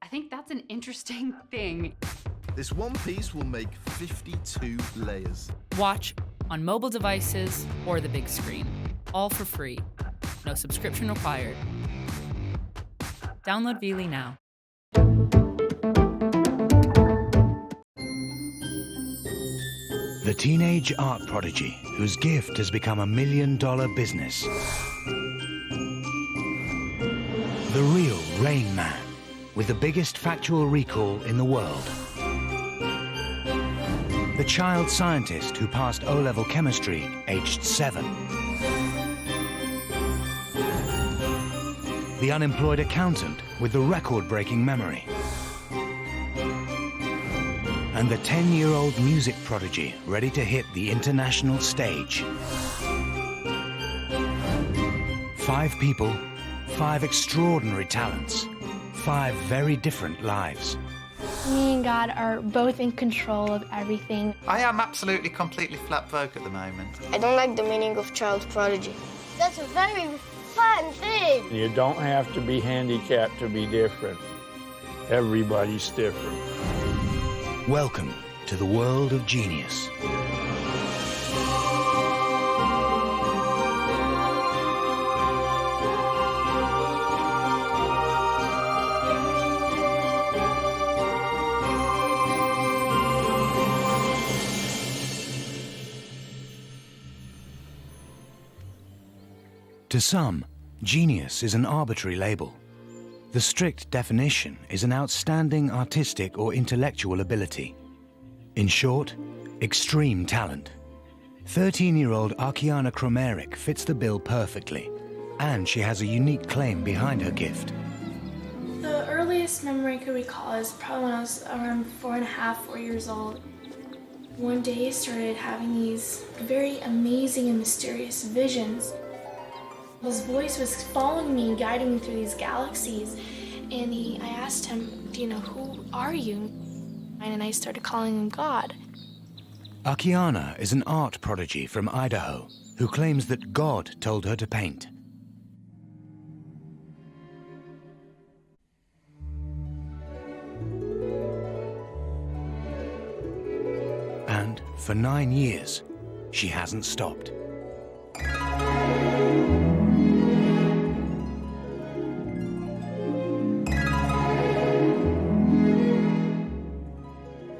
I think that's an interesting thing. This one piece will make 52 layers. Watch on mobile devices or the big screen, all for free. No subscription required. Download Veely now. The teenage art prodigy whose gift has become $1 million business. The real Rain Man with the biggest factual recall in the world. The child scientist who passed O-level chemistry aged 7. The unemployed accountant with the record-breaking memory. And the 10-year-old music prodigy ready to hit the international stage. 5 people, 5 extraordinary talents, 5 very different lives. Me and God are both in control of everything. I am absolutely completely flat broke at the moment. I don't like the meaning of child prodigy. That's a very fun thing. You don't have to be handicapped to be different. Everybody's different. Welcome to the world of genius. To some, genius is an arbitrary label. The strict definition is an outstanding artistic or intellectual ability. In short, extreme talent. 13-year-old Akiana Krameric fits the bill perfectly, and she has a unique claim behind her gift. The earliest memory I could recall is probably when I was around 4 years old. One day I started having these very amazing and mysterious visions. This voice was following me and guiding me through these galaxies. And I asked him, who are you? And I started calling him God. Akiana is an art prodigy from Idaho who claims that God told her to paint. And for 9 years, she hasn't stopped.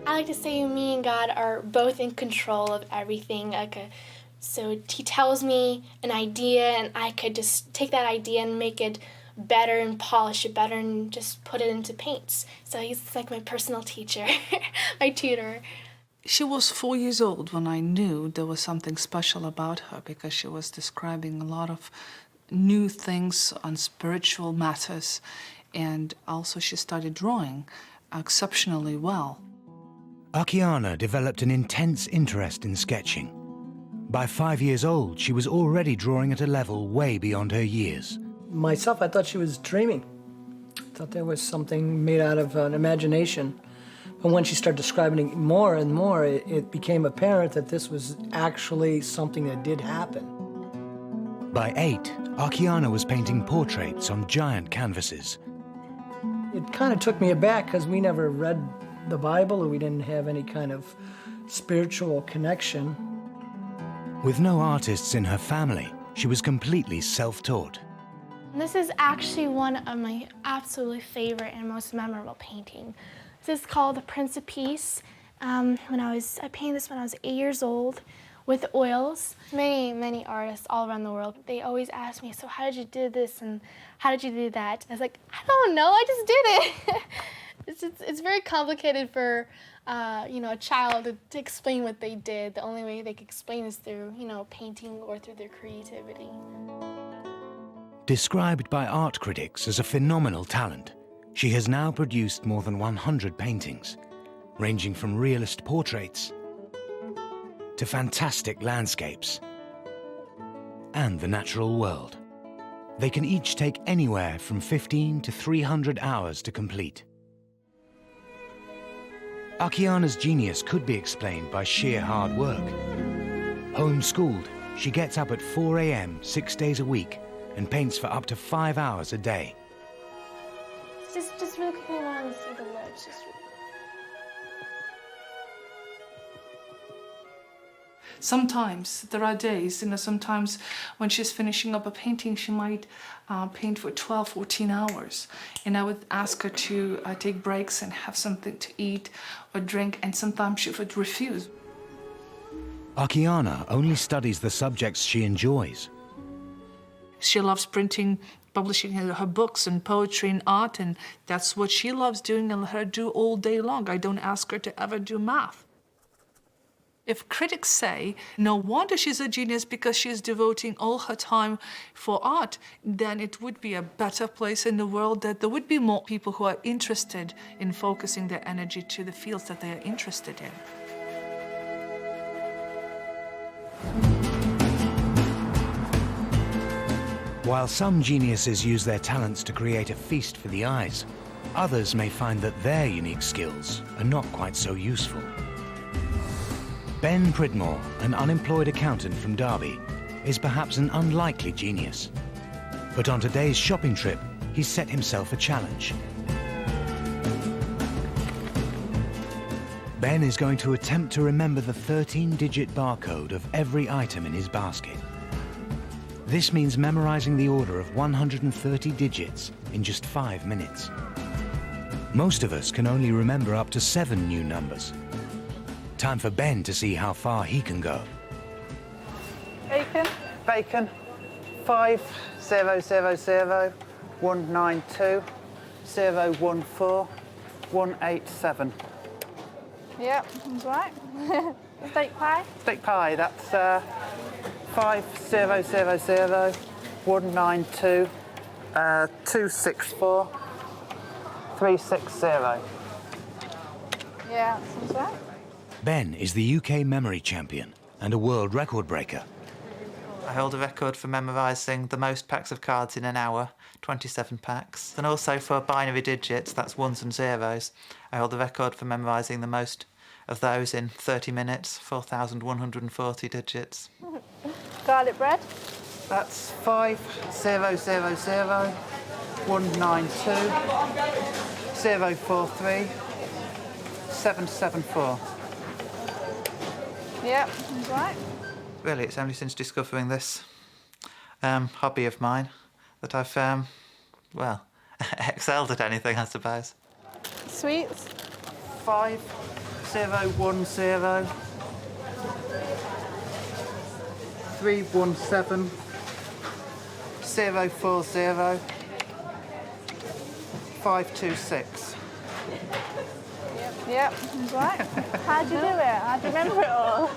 I like to say me and God are both in control of everything. So he tells me an idea and I could just take that idea and make it better and polish it better and just put it into paints. So he's like my personal teacher, my tutor. She was 4 years old when I knew there was something special about her because she was describing a lot of new things on spiritual matters, and also she started drawing exceptionally well. Akiana developed an intense interest in sketching. By 5 years old, she was already drawing at a level way beyond her years. Myself, I thought she was dreaming. I thought there was something made out of an imagination. But when she started describing it more and more, it became apparent that this was actually something that did happen. By 8, Akiana was painting portraits on giant canvases. It kind of took me aback because we never read the Bible, or we didn't have any kind of spiritual connection. With no artists in her family, she was completely self-taught. This is actually one of my absolutely favorite and most memorable paintings. This is called The Prince of Peace. I painted this when I was 8 years old with oils. Many artists all around the world, they always ask me, so how did you do this and how did you do that? I was like, I don't know, I just did it. It's very complicated for a child to explain what they did. The only way they can explain is through painting or through their creativity. Described by art critics as a phenomenal talent, she has now produced more than 100 paintings, ranging from realist portraits to fantastic landscapes and the natural world. They can each take anywhere from 15 to 300 hours to complete. Akiana's genius could be explained by sheer hard work. Homeschooled, she gets up at 4 a.m. 6 days a week and paints for up to 5 hours a day. Just really quickly, I want to only see the lips. Just... Sometimes there are days, sometimes when she's finishing up a painting, she might paint for 12, 14 hours. And I would ask her to take breaks and have something to eat or drink, and sometimes she would refuse. Akiana only studies the subjects she enjoys. She loves printing, publishing her books and poetry and art, and that's what she loves doing and let her do all day long. I don't ask her to ever do math. If critics say, no wonder she's a genius because she's devoting all her time for art, then it would be a better place in the world, that there would be more people who are interested in focusing their energy to the fields that they are interested in. While some geniuses use their talents to create a feast for the eyes, others may find that their unique skills are not quite so useful. Ben Pridmore, an unemployed accountant from Derby, is perhaps an unlikely genius. But on today's shopping trip, he's set himself a challenge. Ben is going to attempt to remember the 13-digit barcode of every item in his basket. This means memorizing the order of 130 digits in just 5 minutes. Most of us can only remember up to 7 new numbers. Time for Ben to see how far he can go. Bacon. Bacon. 5000 192 014 187. Yep, that's right. Steak pie? Steak pie, that's 5000 192 264 360. Yeah, that's right. Ben is the UK memory champion and a world record breaker. I hold a record for memorising the most packs of cards in an hour, 27 packs. And also for binary digits, that's ones and zeros. I hold the record for memorising the most of those in 30 minutes, 4,140 digits. Garlic bread? That's 5000 192 043 774. Yep, that's right. Really, it's only since discovering this hobby of mine that I've, well, excelled at anything, I suppose. Sweets? 5010 317 040 526. Yep, that's right. How'd you do it? How'd you remember it all?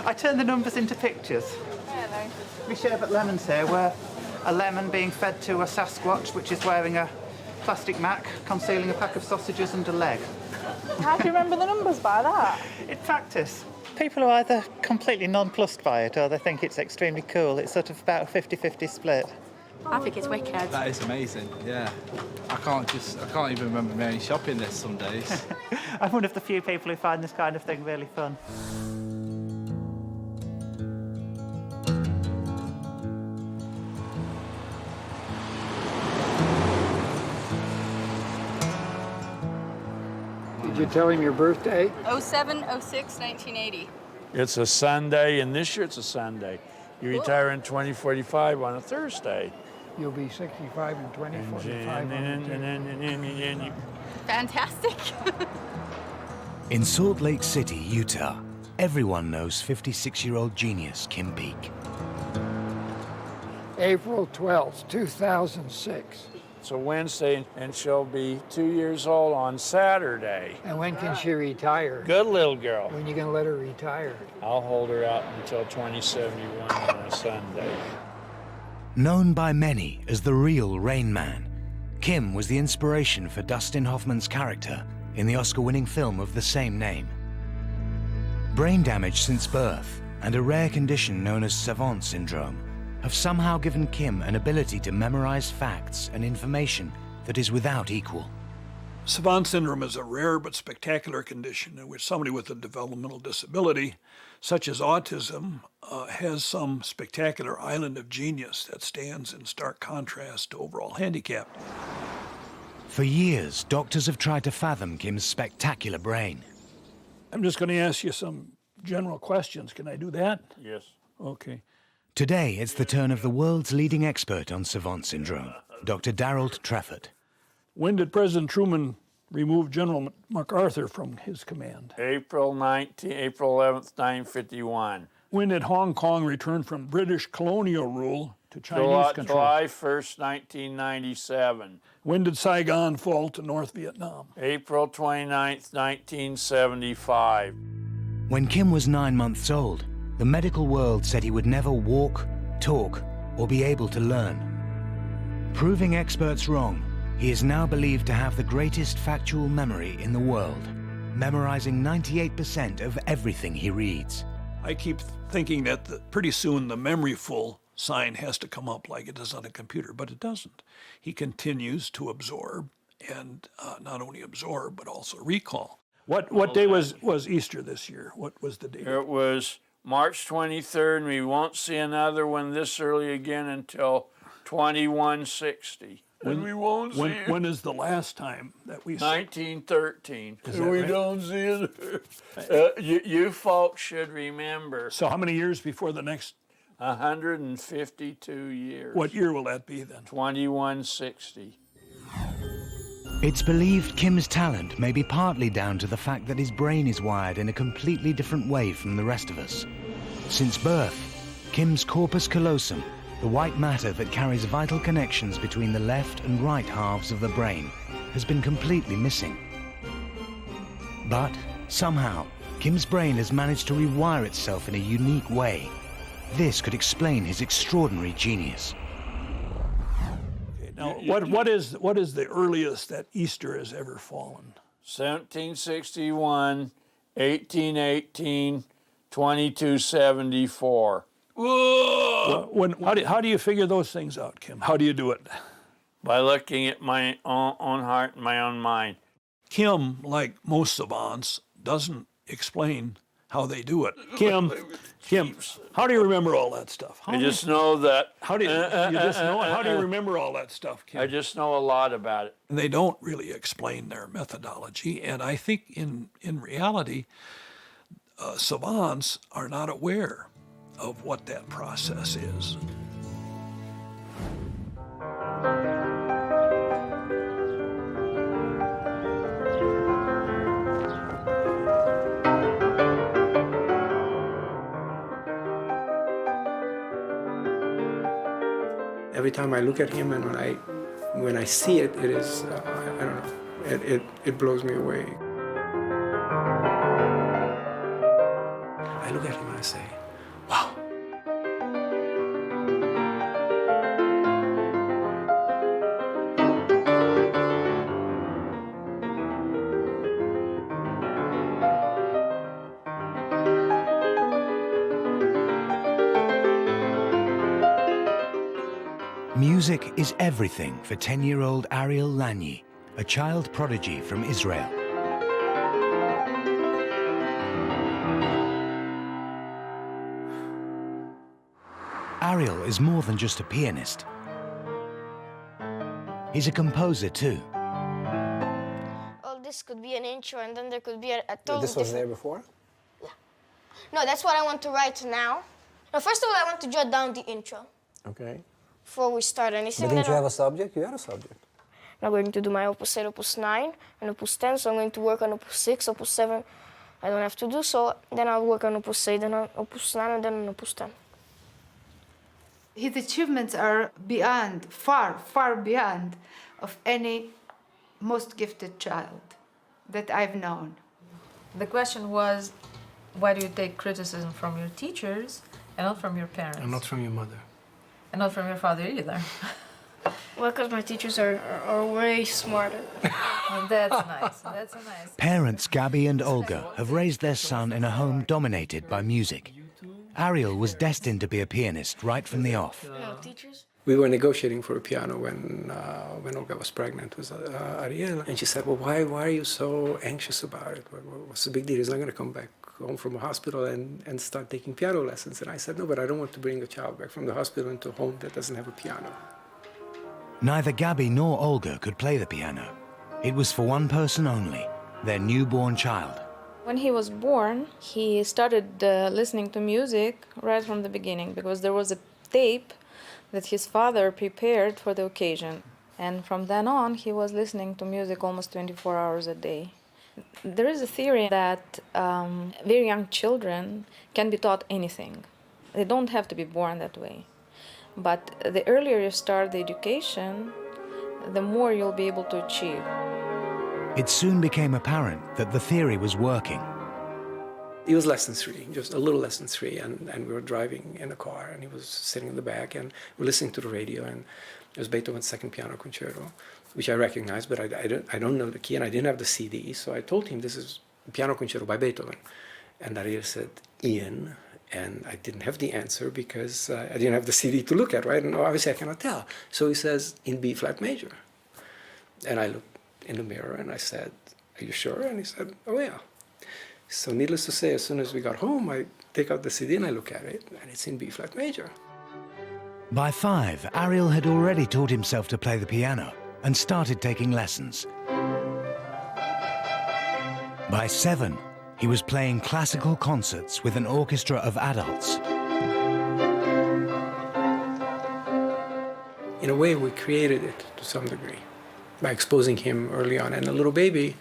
I turn the numbers into pictures. Hello. We sherbet lemons here, where a lemon being fed to a Sasquatch, which is wearing a plastic mac, concealing a pack of sausages and a leg. How do you remember the numbers by that? It's practice. People are either completely nonplussed by it or they think it's extremely cool. It's sort of about a 50-50 split. I think it's wicked. That is amazing, yeah. I can't even remember me shopping this some days. I'm one of the few people who find this kind of thing really fun. Did you tell him your birthday? 07/06/1980. It's a Sunday, and this year it's a Sunday. You retire in 2045 on a Thursday. You'll be 65 in 2045. Fantastic. In Salt Lake City, Utah, everyone knows 56-year-old genius Kim Peek. April 12th, 2006. It's a Wednesday, and she'll be 2 years old on Saturday. And when can she retire? Good little girl. When you gonna let her retire? I'll hold her out until 2071 on a Sunday. Known by many as the real Rain Man, Kim was the inspiration for Dustin Hoffman's character in the Oscar-winning film of the same name. Brain damage since birth and a rare condition known as Savant syndrome have somehow given Kim an ability to memorize facts and information that is without equal. Savant syndrome is a rare but spectacular condition in which somebody with a developmental disability, such as autism, has some spectacular island of genius that stands in stark contrast to overall handicap. For years, doctors have tried to fathom Kim's spectacular brain. I'm just going to ask you some general questions. Can I do that? Yes. Okay. Today, it's the turn of the world's leading expert on Savant syndrome, Dr. Darrell Trefort. When did President Truman remove General MacArthur from his command? April 11th, 1951. When did Hong Kong return from British colonial rule to Chinese control? July 1st, 1997. When did Saigon fall to North Vietnam? April 29th, 1975. When Kim was 9 months old, the medical world said he would never walk, talk, or be able to learn. Proving experts wrong, he is now believed to have the greatest factual memory in the world, memorizing 98% of everything he reads. I keep thinking that pretty soon the memory full sign has to come up like it does on a computer, but it doesn't. He continues to absorb, and not only absorb, but also recall. What day was Easter this year? What was the date? It was March 23rd, and we won't see another one this early again until 2160. And we won't see it. When is the last time that we 1913. Is that We right? don't see it. You folks should remember. So how many years before the next? 152 years. What year will that be then? 2160. It's believed Kim's talent may be partly down to the fact that his brain is wired in a completely different way from the rest of us. Since birth, Kim's corpus callosum, the white matter that carries vital connections between the left and right halves of the brain, has been completely missing. But somehow, Kim's brain has managed to rewire itself in a unique way. This could explain his extraordinary genius. Okay, now, what is the earliest that Easter has ever fallen? 1761, 1818, 2274. How do you figure those things out, Kim? How do you do it? By looking at my own heart and my own mind. Kim, like most savants, doesn't explain how they do it. Kim, how do you remember all that stuff? I just know that. How do you just know it? How do you remember all that stuff, Kim? I just know a lot about it. They don't really explain their methodology, and I think in reality, savants are not aware of what that process is. Every time I look at him and when I see it, it is, I don't know, it blows me away. I look at him and I say, wow. Music is everything for 10-year-old Ariel Lany, a child prodigy from Israel. Ariel is more than just a pianist. He's a composer too. Well, this could be an intro, and then there could be a totally This was different... there before? Yeah. No, that's what I want to write now. No, first of all, I want to jot down the intro. Okay. Before we start anything. But didn't you have a subject? You had a subject. I'm going to do my opus 8, opus 9, and opus 10, so I'm going to work on opus 6, opus 7. I don't have to do so. Then I'll work on opus 8, then on opus 9, and then on opus 10. His achievements are beyond, far beyond of any most gifted child that I've known. The question was, why do you take criticism from your teachers and not from your parents? And not from your mother. And not from your father either. Well, because my teachers are way smarter. Well, that's nice. That's nice. Parents Gabby and Olga have raised their son in a home dominated by music. Ariel was destined to be a pianist right from the off. No, teachers? We were negotiating for a piano when Olga was pregnant with Ariel, and she said, "Well, why are you so anxious about it? What's the big deal? He's not going to come back home from a hospital and start taking piano lessons." And I said, "No, but I don't want to bring a child back from the hospital into a home that doesn't have a piano." Neither Gabby nor Olga could play the piano, It was for one person only, their newborn child. When he was born, he started listening to music right from the beginning because there was a tape that his father prepared for the occasion. And from then on, he was listening to music almost 24 hours a day. There is a theory that very young children can be taught anything. They don't have to be born that way. But the earlier you start the education, the more you'll be able to achieve. It soon became apparent that the theory was working. He was less than 3, just a little less than 3, and we were driving in a car, and he was sitting in the back, and we were listening to the radio, and it was Beethoven's Second Piano Concerto, which I recognized, but I don't know the key, and I didn't have the CD, so I told him this is Piano Concerto by Beethoven. And Ariel said, Ian, and I didn't have the answer because I didn't have the CD to look at, right? And obviously I cannot tell. So he says, in B flat major. And I looked in the mirror and I said, are you sure? And he said, oh yeah. So needless to say, as soon as we got home, I take out the CD and I look at it, and it's in B flat major. By 5, Ariel had already taught himself to play the piano and started taking lessons. By 7, he was playing classical concerts with an orchestra of adults. In a way, we created it to some degree by exposing him early on. And a little baby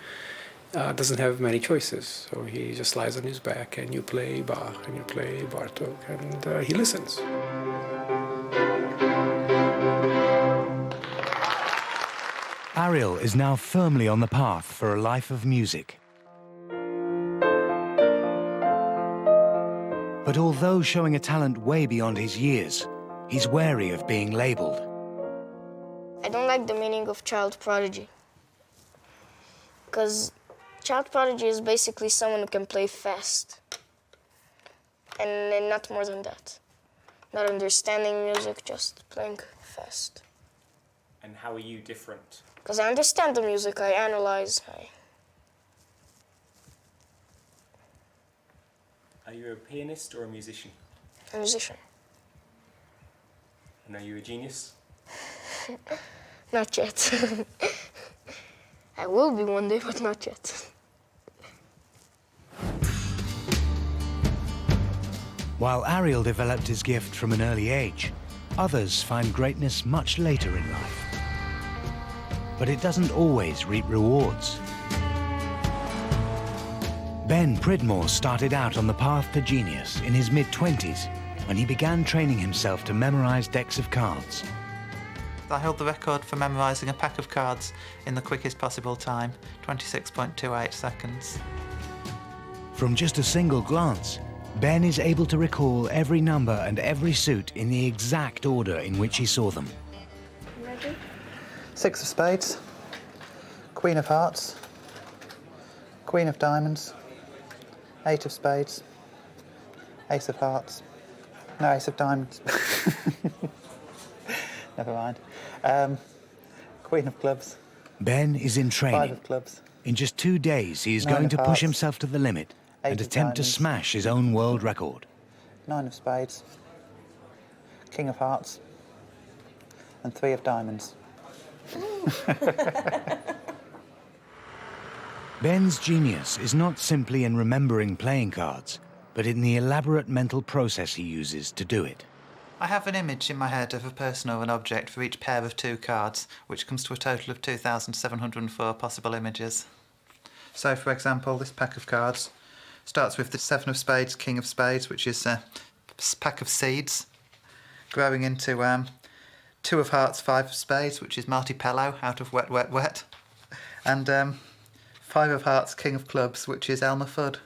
doesn't have many choices, so he just lies on his back, and you play Bach, and you play Bartók, and he listens. Ariel is now firmly on the path for a life of music. But although showing a talent way beyond his years, he's wary of being labeled. I don't like the meaning of child prodigy. Because child prodigy is basically someone who can play fast. And not more than that. Not understanding music, just playing fast. And how are you different? Because I understand the music, I analyze. Are you a pianist or a musician? A musician. And are you a genius? Not yet. I will be one day, but not yet. While Ariel developed his gift from an early age, others find greatness much later in life. But it doesn't always reap rewards. Ben Pridmore started out on the path to genius in his mid-20s when he began training himself to memorize decks of cards. I held the record for memorising a pack of cards in the quickest possible time, 26.28 seconds. From just a single glance, Ben is able to recall every number and every suit in the exact order in which he saw them. Ready? 6 of spades, Queen of hearts, Queen of diamonds, 8 of spades, Ace of hearts, no, Ace of diamonds. Never mind. Queen of clubs. Ben is in training. 5 of clubs. In just 2 days, he is 9 going of to push hearts. himself to the limit 8 and of attempt to diamonds. smash his own world record. 9 of spades, King of hearts, and 3 of diamonds. Ben's genius is not simply in remembering playing cards, but in the elaborate mental process he uses to do it. I have an image in my head of a person or an object for each pair of 2 cards, which comes to a total of 2,704 possible images. So, for example, this pack of cards starts with the 7 of spades, King of spades, which is a pack of seeds, growing into 2 of hearts, 5 of spades, which is Marty Pello out of Wet, Wet, Wet, and 5 of hearts, King of clubs, which is Elmer Fudd.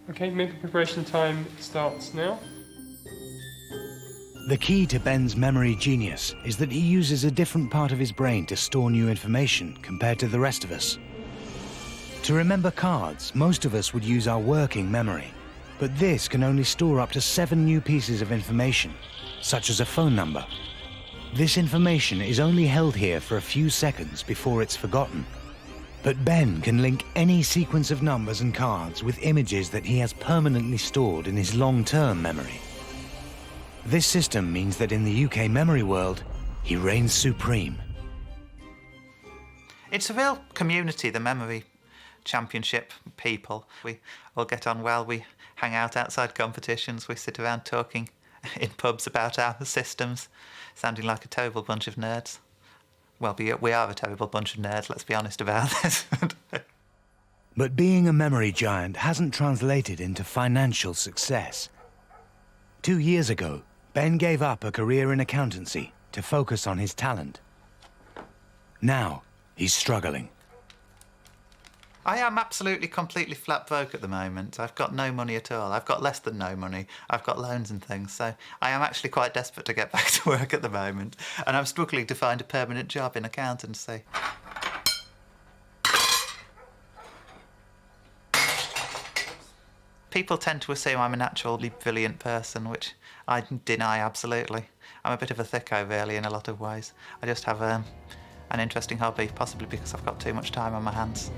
Okay, mental preparation time starts now. The key to Ben's memory genius is that he uses a different part of his brain to store new information compared to the rest of us. To remember cards, most of us would use our working memory, but this can only store up to 7 new pieces of information, such as a phone number. This information is only held here for a few seconds before it's forgotten. But Ben can link any sequence of numbers and cards with images that he has permanently stored in his long-term memory. This system means that in the UK memory world, he reigns supreme. It's a real community, the memory championship people. We all get on well, we hang out outside competitions, we sit around talking in pubs about our systems, sounding like a terrible bunch of nerds. Well, we are a terrible bunch of nerds, let's be honest about this. But being a memory giant hasn't translated into financial success. 2 years ago, Ben gave up a career in accountancy to focus on his talent. Now, he's struggling. I am absolutely, completely flat broke at the moment. I've got no money at all. I've got less than no money. I've got loans and things, so I am actually quite desperate to get back to work at the moment. And I'm struggling to find a permanent job in accountancy. People tend to assume I'm a naturally brilliant person, which I deny absolutely. I'm a bit of a thicko, really, in a lot of ways. I just have an interesting hobby, possibly because I've got too much time on my hands.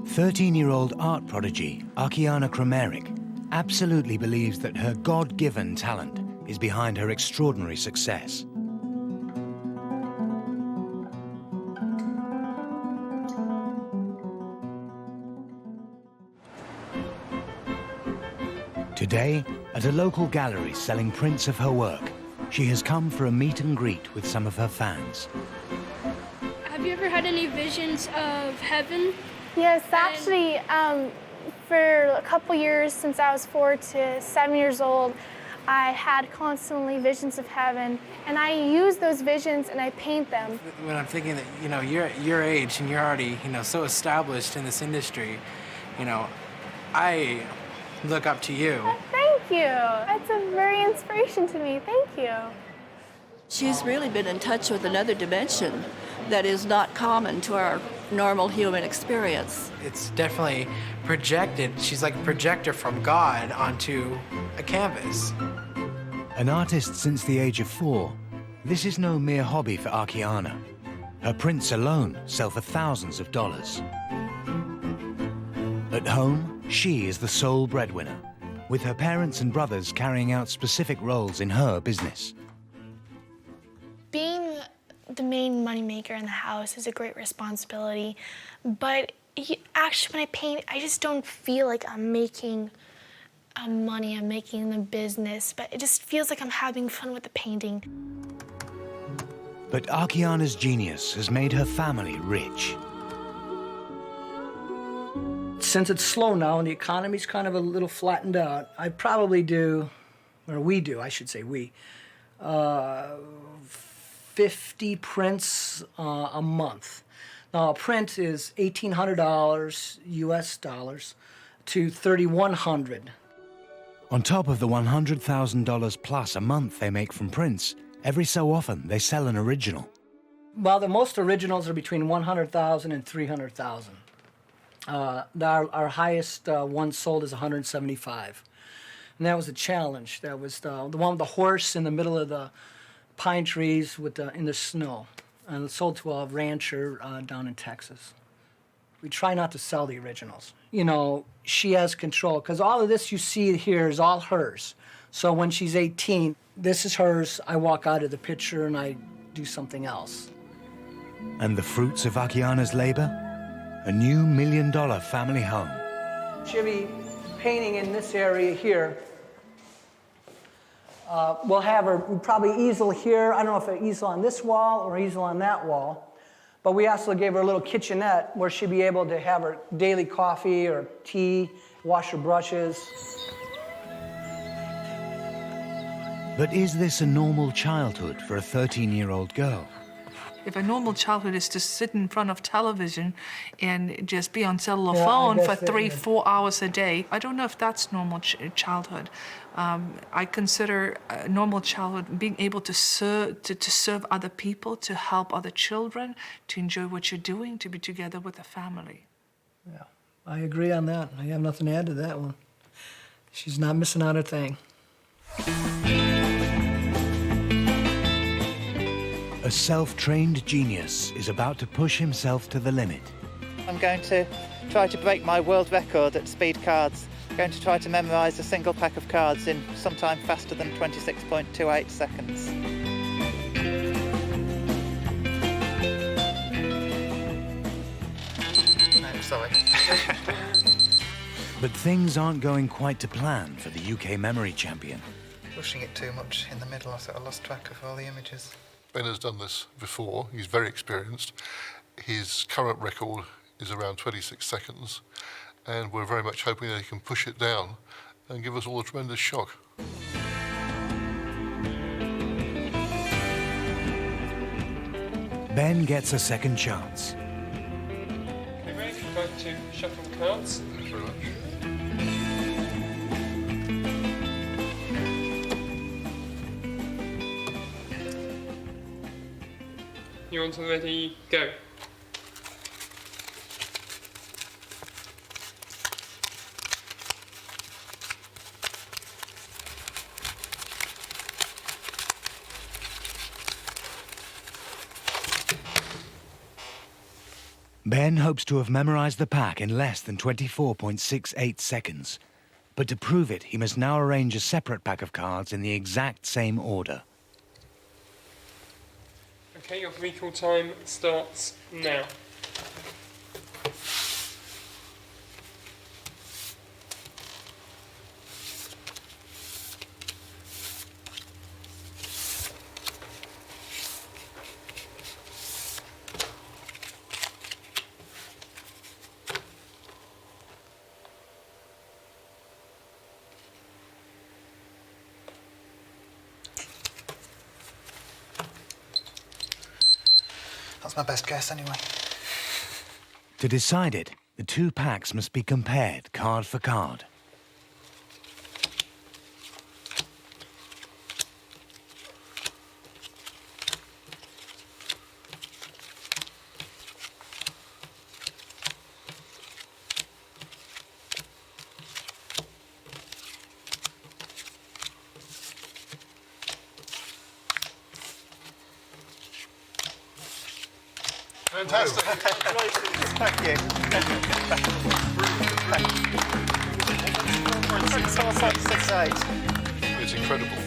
"13-year-old art prodigy Akiana Krameric absolutely believes that her God-given talent is behind her extraordinary success. Today, at a local gallery selling prints of her work, she has come for a meet and greet with some of her fans. Have you ever had any visions of heaven? Yes, actually, for a couple years, since I was 4 to 7 years old, I had constantly visions of heaven, and I use those visions and I paint them. When I'm thinking that, you're at your age and you're already, so established in this industry, I look up to you. Thank you. That's a very inspiration to me. Thank you. She's really been in touch with another dimension that is not common to our normal human experience. It's definitely projected. She's like a projector from God onto a canvas. An artist since the age of 4, this is no mere hobby for Akiana. Her prints alone sell for thousands of dollars. At home, she is the sole breadwinner, with her parents and brothers carrying out specific roles in her business. Being the main moneymaker in the house is a great responsibility, but actually when I paint, I just don't feel like I'm making money, I'm making the business, but it just feels like I'm having fun with the painting. But Akiana's genius has made her family rich. Since it's slow now and the economy's kind of a little flattened out, I probably do, or we do, I should say we, 50 prints a month. Now, a print is $1,800 US dollars to $3,100. On top of the $100,000 plus a month they make from prints, every so often they sell an original. Well, the most originals are between $100,000 and $300,000. Our highest one sold is $175,000. And that was a challenge. That was the one with the horse in the middle of the pine trees in the snow. And it sold to a rancher down in Texas. We try not to sell the originals. She has control, because all of this you see here is all hers. So when she's 18, this is hers. I walk out of the picture and I do something else. And the fruits of Akiana's labor? A new $1 million family home. She'll be painting in this area here. We'll have her probably easel here. I don't know if an easel on this wall or easel on that wall. But we also gave her a little kitchenette where she'd be able to have her daily coffee or tea, wash her brushes. But is this a normal childhood for a 13-year-old girl? If a normal childhood is to sit in front of television and just be on cellular phone for 3-4 hours a day, I don't know if that's normal childhood. I consider a normal childhood being able to serve other people, to help other children, to enjoy what you're doing, to be together with a family. Yeah, I agree on that. I have nothing to add to that one. She's not missing out a thing. A self-trained genius is about to push himself to the limit. I'm going to try to break my world record at speed cards Going to try to memorise a single pack of cards in sometime faster than 26.28 seconds. No, sorry. But things aren't going quite to plan for the UK memory champion. Pushing it too much in the middle, I sort of lost track of all the images. Ben has done this before, he's very experienced. His current record is around 26 seconds, and we're very much hoping that he can push it down and give us all a tremendous shock. Ben gets a second chance. Okay, ready? Back to shuffle cards. Thanks very much. You want to ready? Go. Ben hopes to have memorized the pack in less than 24.68 seconds. But to prove it, he must now arrange a separate pack of cards in the exact same order. Okay, your recall time starts now. That's my best guess anyway. To decide it, the two packs must be compared card for card. Fantastic. Congratulations. Thank you. 24.68. It's incredible.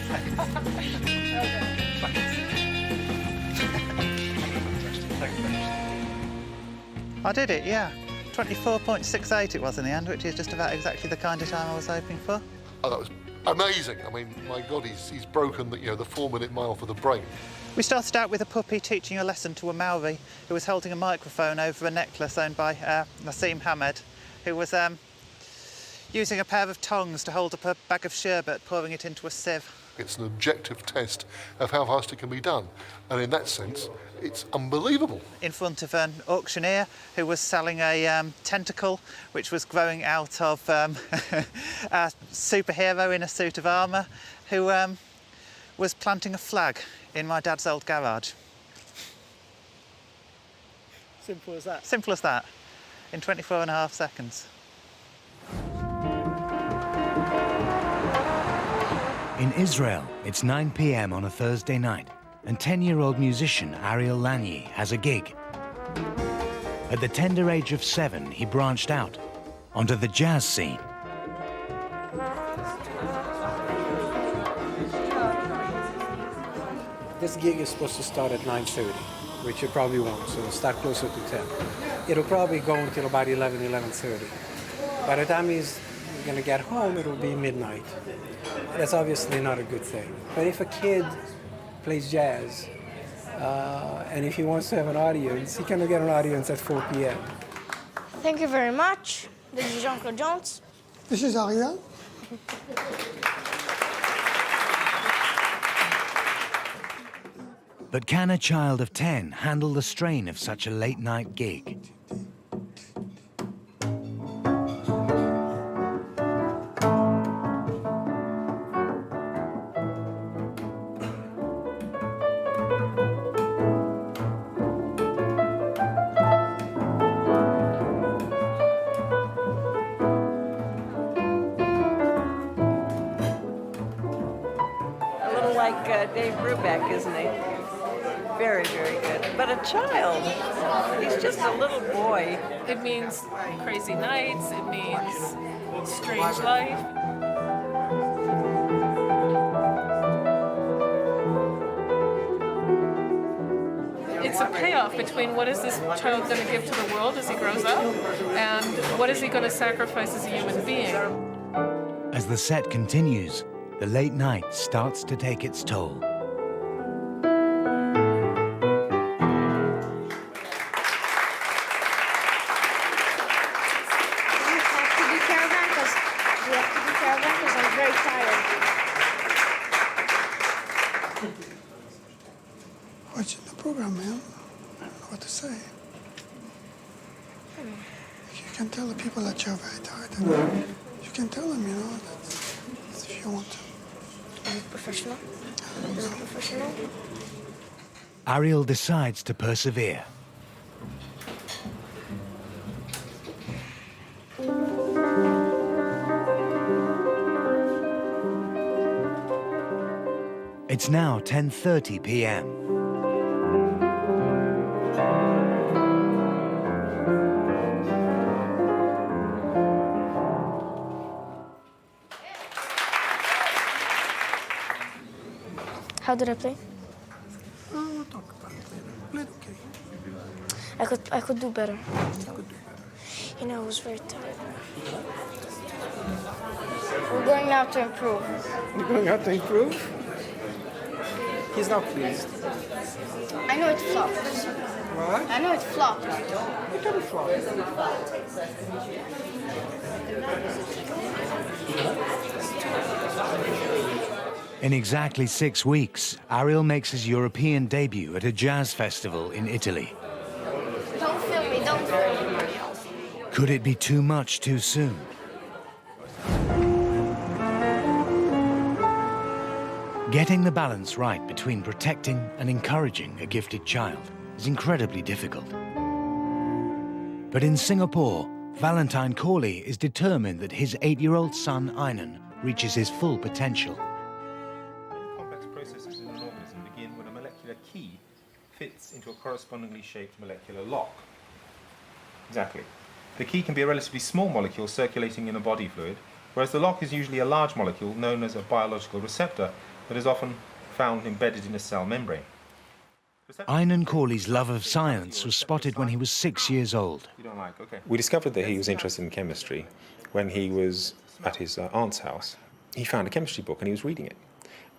I did it, yeah. 24.68 it was in the end, which is just about exactly the kind of time I was hoping for. Oh, that was amazing. I mean, my God, he's broken the 4-minute mile for the brain. We started out with a puppy teaching a lesson to a Maori who was holding a microphone over a necklace owned by Nassim Hamed, who was using a pair of tongs to hold up a bag of sherbet, pouring it into a sieve. It's an objective test of how fast it can be done. And in that sense, it's unbelievable. In front of an auctioneer who was selling a tentacle which was growing out of a superhero in a suit of armour who was planting a flag in my dad's old garage. Simple as that. Simple as that, in 24.5 seconds. In Israel, it's 9 p.m. on a Thursday night, and 10-year-old musician Ariel Lany has a gig. At the tender age of 7, he branched out onto the jazz scene. This gig is supposed to start at 9:30, which it probably won't, so it'll start closer to 10. It'll probably go until about 11, 11:30. By the time he's going to get home, it'll be midnight. That's obviously not a good thing. But if a kid plays jazz, and if he wants to have an audience, he can get an audience at 4 p.m. Thank you very much. This is Jean-Claude Jones. This is Ariel. But can a child of 10 handle the strain of such a late-night gig? A little like Dave Brubeck, isn't he? Very, very good. But a child, he's just a little boy. It means crazy nights, it means Strange Life. It's a payoff between what is this child going to give to the world as he grows up and what is he going to sacrifice as a human being. As the set continues, the late night starts to take its toll. Watching the program, man. I don't know what to say. You can tell the people that you're very tired. And you can tell them, you know, that if you want to. Is it professional? Is it professional? Ariel decides to persevere. It's now 10:30 p.m. How did I play? We'll talk about it later. Played okay. I could do better. You know, I was very tired. We're going now to improve. You're going out to improve? He's not pleased. I know it flopped. What? I know it flopped. It didn't flop. In exactly 6 weeks, Ariel makes his European debut at a jazz festival in Italy. Don't film me, don't film me. Could it be too much too soon? Getting the balance right between protecting and encouraging a gifted child is incredibly difficult. But in Singapore, Valentine Cawley is determined that his 8-year-old son, Ainan, reaches his full potential. Complex processes in an organism begin when a molecular key fits into a correspondingly shaped molecular lock. Exactly. The key can be a relatively small molecule circulating in a body fluid, whereas the lock is usually a large molecule known as a biological receptor that is often found embedded in a cell membrane. Ainan Cawley's love of science was spotted when he was 6 years old. We discovered that he was interested in chemistry when he was at his aunt's house. He found a chemistry book and he was reading it.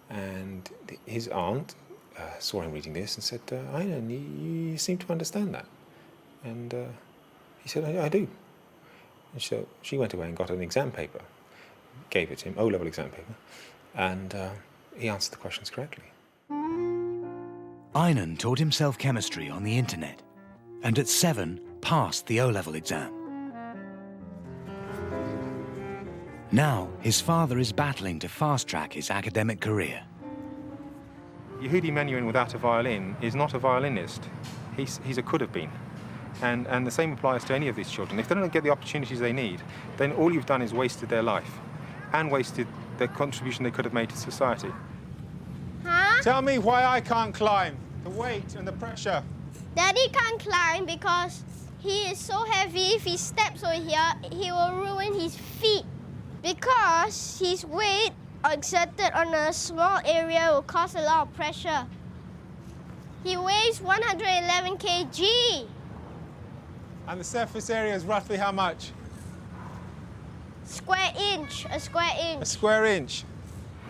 And his aunt saw him reading this and said, Ainan, you seem to understand that. And he said, I do. And so she went away and got an exam paper, gave it to him, O-level exam paper, and he answered the questions correctly. Ainan taught himself chemistry on the internet, and at 7 passed the O-level exam. Now, his father is battling to fast-track his academic career. Yehudi Menuhin without a violin is not a violinist. He's a could have been. And the same applies to any of these children. If they don't get the opportunities they need, then all you've done is wasted their life and wasted the contribution they could have made to society. Huh? Tell me why I can't climb. The weight and the pressure. Daddy can't climb because he is so heavy. If he steps over here, he will ruin his feet. Because his weight exerted on a small area will cause a lot of pressure. He weighs 111 kg. And the surface area is roughly how much? Square inch, a square inch. A square inch.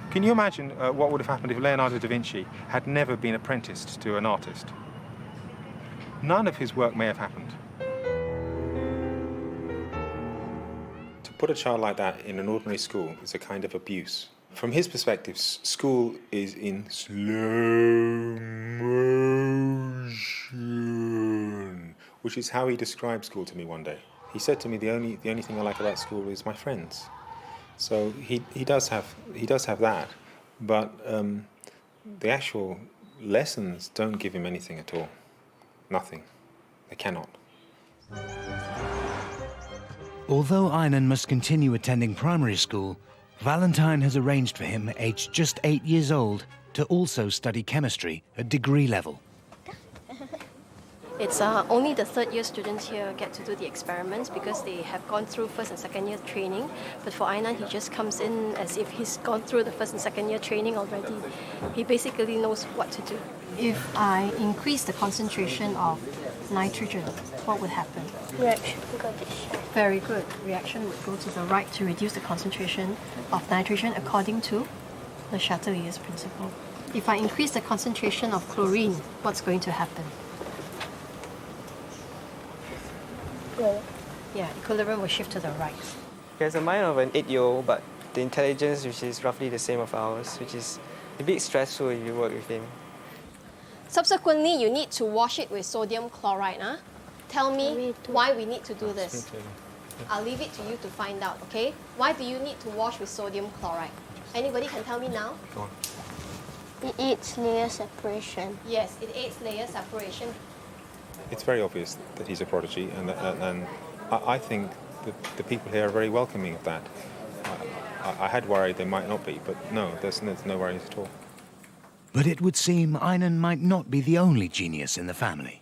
Can you imagine what would have happened if Leonardo da Vinci had never been apprenticed to an artist? None of his work may have happened. To put a child like that in an ordinary school is a kind of abuse. From his perspective, school is in slow motion, which is how he described school to me one day. He said to me, the only thing I like about school is my friends. So he does have that, but the actual lessons don't give him anything at all. Nothing. They cannot. Although Ainan must continue attending primary school, Valentine has arranged for him, aged just 8 years old, to also study chemistry at degree level. It's only the third-year students here get to do the experiments because they have gone through first and second-year training. But for Ainan, he just comes in as if he's gone through the first and second-year training already. He basically knows what to do. If I increase the concentration of nitrogen, what would happen? Reaction got this. Very good. Reaction would go to the right to reduce the concentration of nitrogen according to the Chatelier's principle. If I increase the concentration of chlorine, what's going to happen? Yeah, equilibrium will shift to the right. He has the mind of an 8-year-old, but the intelligence, which is roughly the same of ours, which is a bit stressful if you work with him. Subsequently, you need to wash it with sodium chloride. Huh? Tell me why we need to do this. I'll leave it to you to find out, okay? Why do you need to wash with sodium chloride? Anybody can tell me now? Go on. It aids layer separation. Yes, it aids layer separation. It's very obvious that he's a prodigy, and I think that the people here are very welcoming of that. I had worried they might not be, but no, there's no worries at all. But it would seem Ainan might not be the only genius in the family.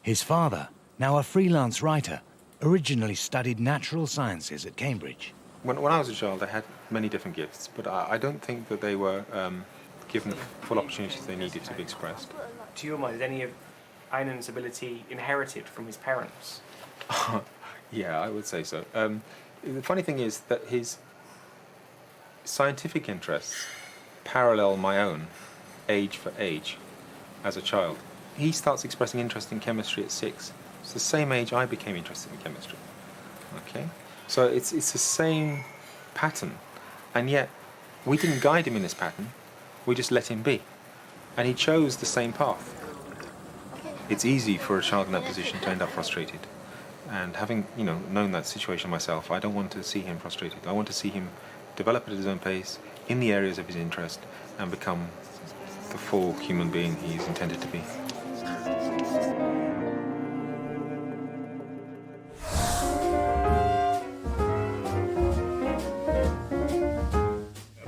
His father, now a freelance writer, originally studied natural sciences at Cambridge. When I was a child, I had many different gifts, but I don't think that they were given the full opportunities they needed to be expressed. To your mind, is any of Ainan's ability inherited from his parents? Yeah, I would say so. The funny thing is that his scientific interests parallel my own, age for age, as a child. He starts expressing interest in chemistry at 6. It's the same age I became interested in chemistry. Okay? So it's the same pattern, and yet we didn't guide him in this pattern, we just let him be. And he chose the same path. It's easy for a child in that position to end up frustrated. And having, known that situation myself, I don't want to see him frustrated. I want to see him develop at his own pace, in the areas of his interest, and become the full human being he's intended to be.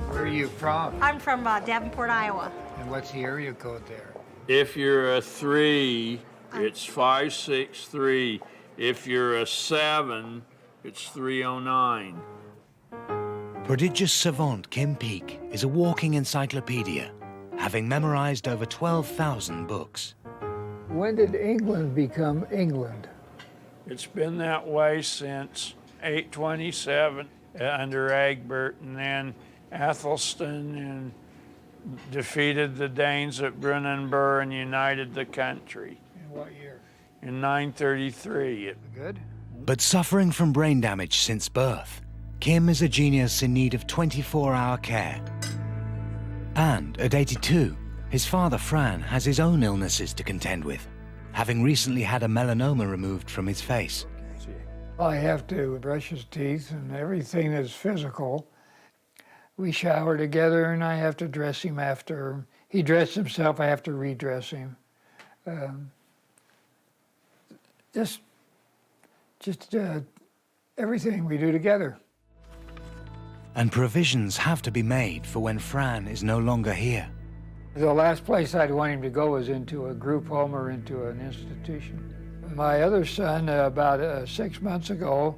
Where are you from? I'm from Davenport, Iowa. And what's the area code there? If you're a 3, it's 563. If you're a 7, it's 309. Prodigious savant Kim Peek is a walking encyclopedia, having memorized over 12,000 books. When did England become England? It's been that way since 827 under Egbert, and then Athelstan defeated the Danes at Brunanburh and united the country. In what year? In 933. Good. But suffering from brain damage since birth, Kim is a genius in need of 24-hour care. And at 82, his father Fran has his own illnesses to contend with, having recently had a melanoma removed from his face. I have to brush his teeth and everything that's physical. We shower together and I have to dress him after. He dressed himself, I have to redress him. Just everything we do together. And provisions have to be made for when Fran is no longer here. The last place I'd want him to go was into a group home or into an institution. My other son, about 6 months ago,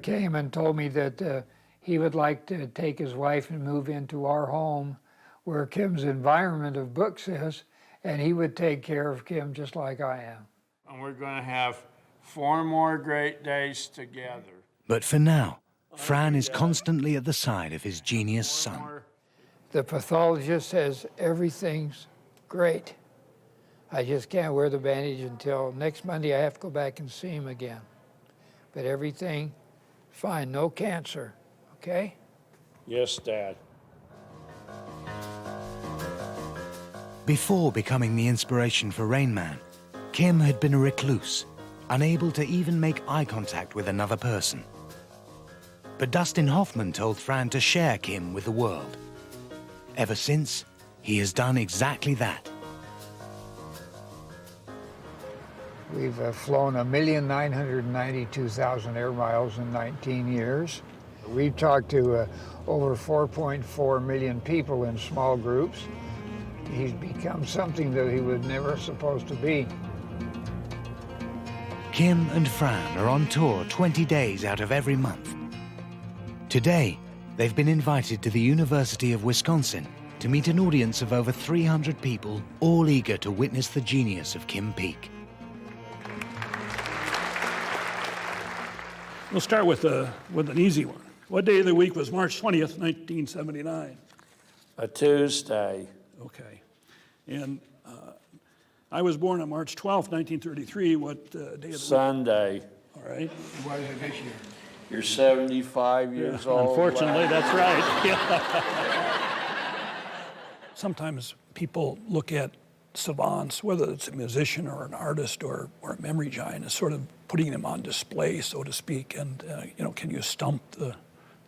came and told me that he would like to take his wife and move into our home where Kim's environment of books is, and he would take care of Kim just like I am. And we're going to have 4 more great days together. But for now, Fran is constantly at the side of his genius son. The pathologist says everything's great. I just can't wear the bandage until next Monday. I have to go back and see him again. But everything, fine, no cancer, okay? Yes, Dad. Before becoming the inspiration for Rain Man, Kim had been a recluse, unable to even make eye contact with another person. But Dustin Hoffman told Fran to share Kim with the world. Ever since, he has done exactly that. We've flown 1,992,000 air miles in 19 years. We've talked to over 4.4 million people in small groups. He's become something that he was never supposed to be. Kim and Fran are on tour 20 days out of every month. Today, they've been invited to the University of Wisconsin to meet an audience of over 300 people, all eager to witness the genius of Kim Peek. We'll start with an easy one. What day of the week was March 20th, 1979? A Tuesday. Okay. And I was born on March 12th, 1933. What day of the week? Sunday. All right. Why is it this year? You're 75 years old. Unfortunately, that's right. Sometimes people look at savants, whether it's a musician or an artist or a memory giant, as sort of putting them on display, so to speak, and can you stump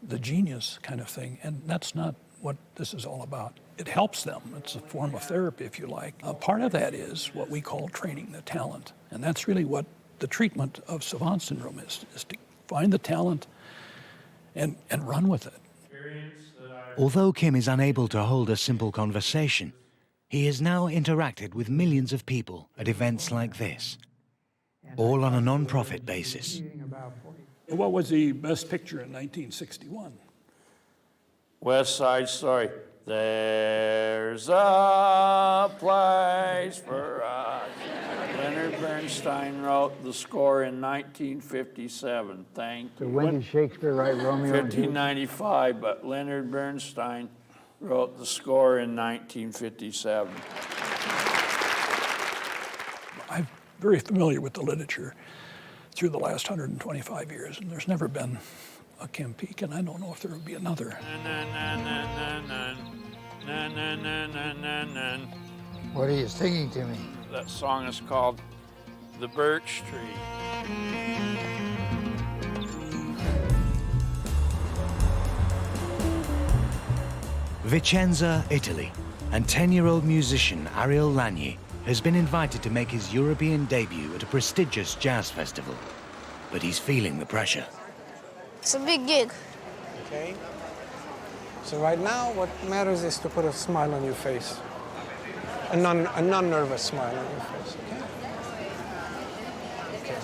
the genius kind of thing? And that's not what this is all about. It helps them. It's a form of therapy, if you like. Part of that is what we call training the talent, and that's really what the treatment of savant syndrome is to find the talent and run with it. Although Kim is unable to hold a simple conversation, he has now interacted with millions of people at events like this, all on a non-profit basis. What was the best picture in 1961? West Side Story. There's a place for us. Leonard Bernstein wrote the score in 1957. Thank you. So when did Shakespeare write Romeo and Juliet? 1595, but Leonard Bernstein wrote the score in 1957. I'm very familiar with the literature through the last 125 years, and there's never been a Kim Peek, and I don't know if there will be another. What are you singing to me? That song is called The Birch Tree. Vicenza, Italy, and 10-year-old musician Ariel Lany has been invited to make his European debut at a prestigious jazz festival, but he's feeling the pressure. It's a big gig. Okay. So right now, what matters is to put a smile on your face. A non-nervous smile on your face, okay?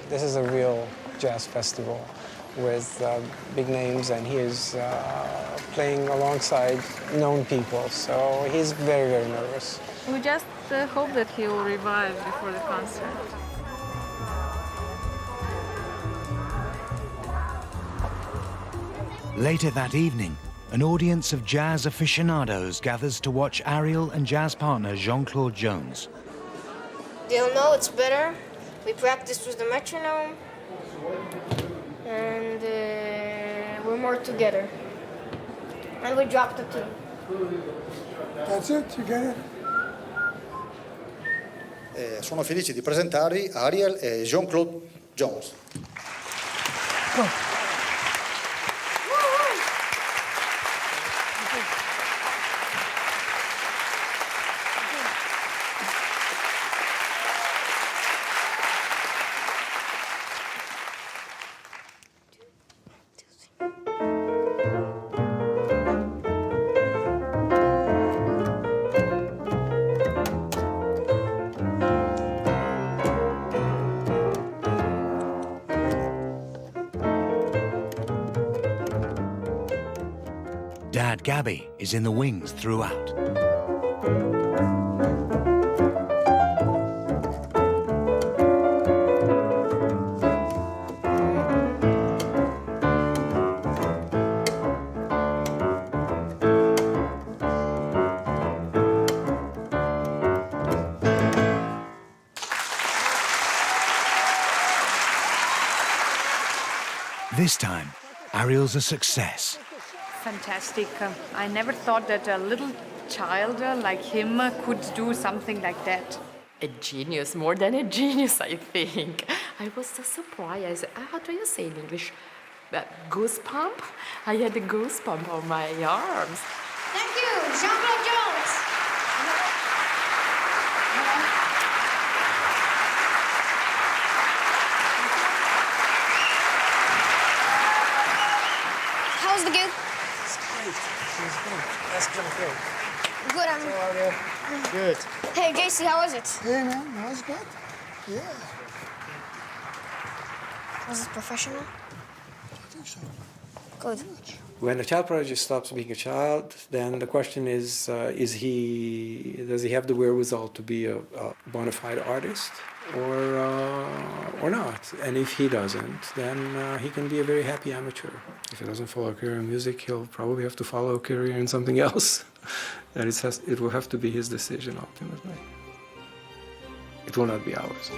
This is a real jazz festival with big names, and he is playing alongside known people, so he's very, very nervous. We just hope that he will revive before the concert. Later that evening, an audience of jazz aficionados gathers to watch Ariel and jazz partner Jean-Claude Jones. They'll know it's better. We practiced with the metronome, and we're more together. And we dropped the tune. That's it, you get it? Sono felice di presentare Ariel e Jean-Claude Jones. Dad Gabby is in the wings throughout. This time, Ariel's a success. Fantastic. I never thought that a little child like him could do something like that. A genius, more than a genius, I think. I was so surprised. How do you say in English? Goosebump? I had a goosebump on my arms. Thank you, Jean-Claude Jones. How was the gig? That's great. Good, Good. Hey, JC, how was it? Hey, man, that was good. Yeah. Was it professional? I think so. Good. When a child prodigy stops being a child, then the question is does he have the wherewithal to be a bona fide artist or not? And if he doesn't, then he can be a very happy amateur. If he doesn't follow a career in music, he'll probably have to follow a career in something else. And it will have to be his decision ultimately. It will not be ours.